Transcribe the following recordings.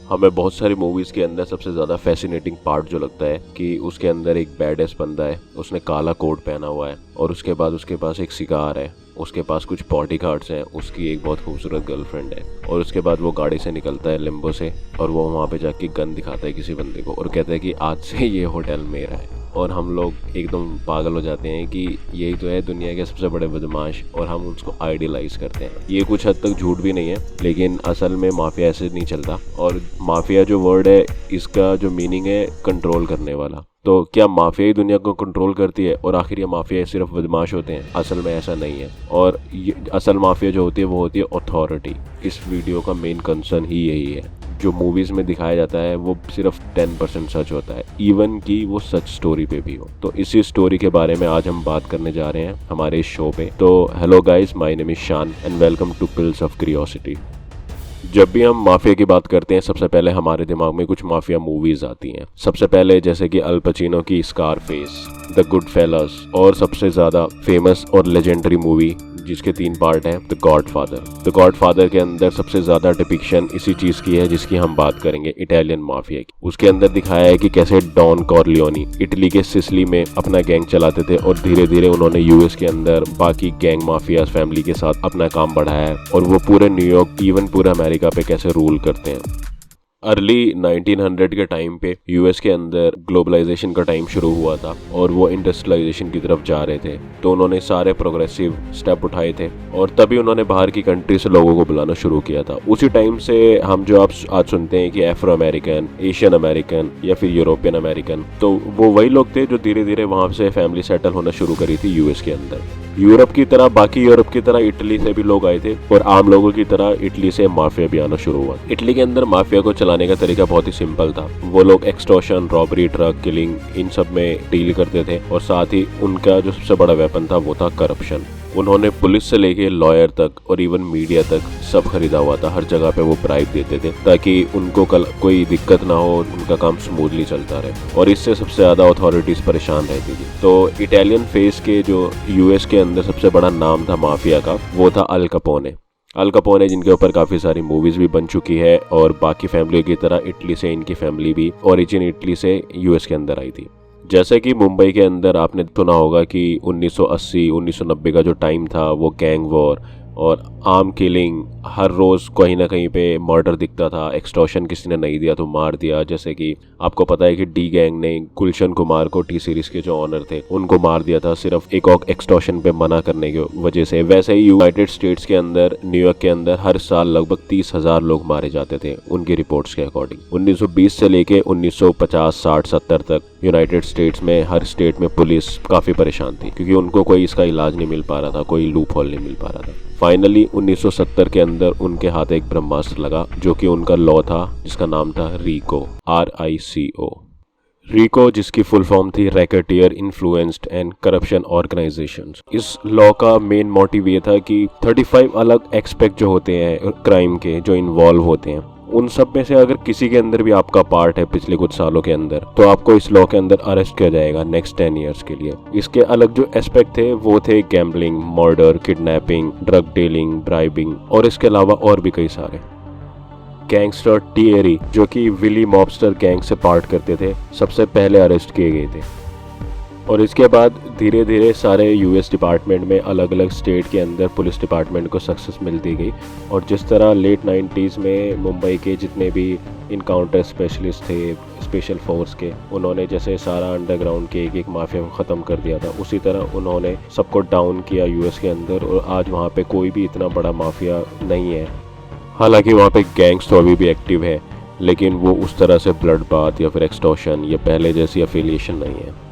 हमें बहुत सारी मूवीज़ के अंदर सबसे ज़्यादा फैसिनेटिंग पार्ट जो लगता है कि उसके अंदर एक बैडेस बंदा है, उसने काला कोट पहना हुआ है और उसके बाद उसके पास एक सिगार है, उसके पास कुछ बॉडीगार्ड्स हैं, उसकी एक बहुत खूबसूरत गर्लफ्रेंड है और उसके बाद वो गाड़ी से निकलता है लिम्बो से और वो वहाँ पे जाके गन दिखाता है किसी बंदे को और कहता है कि आज से ये होटल मेरा है। और हम लोग एकदम पागल हो जाते हैं कि यही तो है दुनिया के सबसे बड़े बदमाश और हम उसको आइडियलाइज करते हैं। ये कुछ हद तक झूठ भी नहीं है, लेकिन असल में माफिया ऐसे नहीं चलता। और माफिया जो वर्ड है, इसका जो मीनिंग है कंट्रोल करने वाला। तो क्या माफिया ही दुनिया को कंट्रोल करती है और आखिर ये माफिया सिर्फ बदमाश होते हैं? असल में ऐसा नहीं है। और असल माफिया जो होती है वो होती है अथॉरिटी। इस वीडियो का मेन कंसर्न ही यही है। जो मूवीज़ में दिखाया जाता है वो सिर्फ 10% सच होता है, इवन कि वो सच स्टोरी पे भी हो। तो इसी स्टोरी के बारे में आज हम बात करने जा रहे हैं हमारे इस शो पे। तो hello guys, my name is Shaan and welcome to pills of curiosity. जब भी हम माफिया की बात करते हैं सबसे पहले हमारे दिमाग में कुछ माफिया मूवीज आती हैं। सबसे पहले जैसे कि अल पचिनो की स्कारफेस, द गुड फेलस और सबसे ज़्यादा फेमस और लेजेंडरी मूवी जिसके 3 पार्ट हैं, द गॉडफादर। द गॉडफादर के अंदर सबसे ज़्यादा डिपिक्शन इसी चीज़ की है जिसकी हम बात करेंगे, इटालियन माफिया की। उसके अंदर दिखाया है कि कैसे डॉन कॉर्लियोनी इटली के सिसिली में अपना गैंग चलाते थे और धीरे धीरे उन्होंने यूएस के अंदर बाकी गैंग माफिया फैमिली के साथ अपना काम बढ़ाया है और वो पूरे न्यूयॉर्क, इवन पूरे अमेरिका पे कैसे रूल करते हैं। अर्ली 1900 के टाइम पे यूएस के अंदर ग्लोबलाइजेशन का टाइम शुरू हुआ था और वो इंडस्ट्रियलाइजेशन की तरफ जा रहे थे। तो उन्होंने सारे प्रोग्रेसिव स्टेप उठाए थे और तभी उन्होंने बाहर की कंट्री से लोगों को बुलाना शुरू किया था। उसी टाइम से हम जो आप आज सुनते हैं कि एफ्रो अमेरिकन, एशियन अमेरिकन या फिर यूरोपियन अमेरिकन, तो वो वही लोग थे जो धीरे धीरे वहाँ से फैमिली सेटल होना शुरू करी थी यूएस के अंदर। यूरोप की तरह, बाकी यूरोप की तरह इटली से भी लोग आए थे और आम लोगों की तरह इटली से माफिया भी आना शुरू हुआ। इटली के अंदर माफिया को चलाने का तरीका बहुत ही सिंपल था। वो लोग एक्सटॉर्शन, रॉबरी, ड्रग, किलिंग इन सब में डील करते थे और साथ ही उनका जो सबसे बड़ा वेपन था वो था करप्शन। उन्होंने पुलिस से लेके लॉयर तक और इवन मीडिया तक सब खरीदा हुआ था। हर जगह पे वो ब्राइब देते थे ताकि उनको कल कोई दिक्कत ना हो, उनका काम स्मूथली चलता रहे और इससे सबसे ज़्यादा अथॉरिटीज़ परेशान रहती थी। तो इटालियन फेस के जो यूएस के अंदर सबसे बड़ा नाम था माफिया का, वो था अल कपोने। अल कपोने जिनके ऊपर काफ़ी सारी मूवीज़ भी बन चुकी है और बाकी फैमिली की तरह इटली से इनकी फैमिली भी ओरिजिन इटली से यूएस के अंदर आई थी। जैसे कि मुंबई के अंदर आपने सुना होगा कि 1980 1990 का जो टाइम था वो गैंग वॉर और आर्म किलिंग, हर रोज़ कहीं ना कहीं पे मर्डर दिखता था। एक्सटॉर्शन किसी ने नहीं दिया तो मार दिया। जैसे कि आपको पता है कि डी गैंग ने गुलशन कुमार को, टी सीरीज के जो ऑनर थे, उनको मार दिया था सिर्फ एक और एक्सटॉर्शन पे मना करने की वजह से। वैसे ही यूनाइटेड स्टेट्स के अंदर, न्यूयॉर्क के अंदर हर साल लगभग 30,000 लोग मारे जाते थे उनकी रिपोर्ट्स के अकॉर्डिंग। 1920 से लेके 1950, 60, 70 तक यूनाइटेड स्टेट्स में हर स्टेट में पुलिस काफ़ी परेशान थी क्योंकि उनको कोई इसका इलाज नहीं मिल पा रहा था, कोई लूप होल नहीं मिल पा रहा था। फाइनली 1970 के अंदर उनके हाथ एक ब्रह्मास्त्र लगा जो कि उनका लॉ था जिसका नाम था RICO, RICO। RICO जिसकी फुल फॉर्म थी racketeer influenced and corruption organisations. इस लॉ का मेन मोटिव ये था कि 35 अलग एक्सपेक्ट जो होते हैं क्राइम के, जो इन्वॉल्व होते हैं, उन सब में से अगर किसी के अंदर भी आपका पार्ट है पिछले कुछ सालों के अंदर, तो आपको इस लॉ के अंदर अरेस्ट किया जाएगा नेक्स्ट 10 ईयर्स के लिए। इसके अलग जो एस्पेक्ट थे वो थे gambling, murder, kidnapping, drug dealing, bribing और इसके अलावा और भी कई सारे। गैंगस्टर टिएरी जो कि विली मॉबस्टर गैंग से पार्ट करते थे, सबसे पहले अरेस्ट किए गए थे। और इसके बाद धीरे धीरे सारे यूएस डिपार्टमेंट में, अलग अलग स्टेट के अंदर पुलिस डिपार्टमेंट को सक्सेस मिलती गई। और जिस तरह लेट 90s में मुंबई के जितने भी इनकाउंटर स्पेशलिस्ट थे, स्पेशल फोर्स के, उन्होंने जैसे सारा अंडरग्राउंड के एक माफिया को ख़त्म कर दिया था, उसी तरह उन्होंने सबको डाउन किया यूएस के अंदर। और आज वहाँ पे कोई भी इतना बड़ा माफिया नहीं है। हालांकि वहाँ पे गैंग्स तो अभी भी एक्टिव है, लेकिन वो उस तरह से ब्लड बाथ या फिर एक्सटॉर्शन या पहले जैसी एफिलिएशन नहीं है।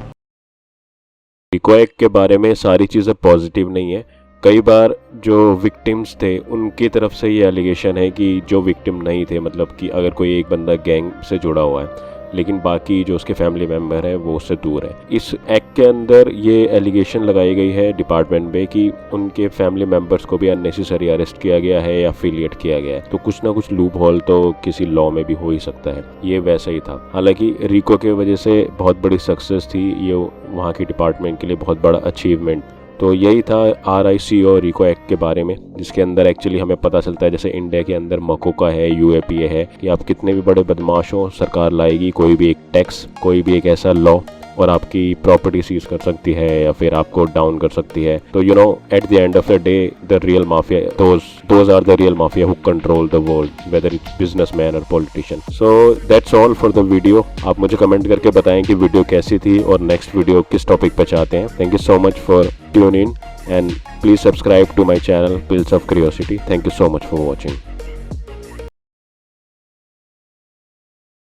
RICO एक्ट के बारे में सारी चीज़ें पॉजिटिव नहीं है। कई बार जो विक्टिम्स थे उनकी तरफ से ये एलिगेशन है कि जो विक्टिम नहीं थे, मतलब कि अगर कोई एक बंदा गैंग से जुड़ा हुआ है लेकिन बाकी जो उसके फैमिली मेम्बर है वो उससे दूर है, इस एक्ट के अंदर ये एलिगेशन लगाई गई है डिपार्टमेंट में कि उनके फैमिली मेम्बर्स को भी अननेसेसरी अरेस्ट किया गया है या अफिलिएट किया गया है। तो कुछ ना कुछ लूप होल तो किसी लॉ में भी हो ही सकता है। ये वैसा ही था। हालांकि RICO के वजह से बहुत बड़ी सक्सेस थी, ये वहाँ की डिपार्टमेंट के लिए बहुत बड़ा अचीवमेंट तो यही था RICO रिको एक्ट के बारे में, जिसके अंदर एक्चुअली हमें पता चलता है जैसे इंडिया के अंदर मकोका है, UAPA है, कि आप कितने भी बड़े बदमाश हो, सरकार लाएगी कोई भी एक टैक्स, कोई भी एक ऐसा लॉ और आपकी प्रॉपर्टी सीज कर सकती है या फिर आपको डाउन कर सकती है। तो at the end of the day the real mafia, those are the real mafia who control the world, whether it's businessman और politician. So that's all for the video. आप मुझे कमेंट करके बताएं कि वीडियो कैसी थी और नेक्स्ट वीडियो किस टॉपिक पे चाहते हैं। Thank you so much for tune in and please subscribe to my channel pills of curiosity. Thank you so much for watching.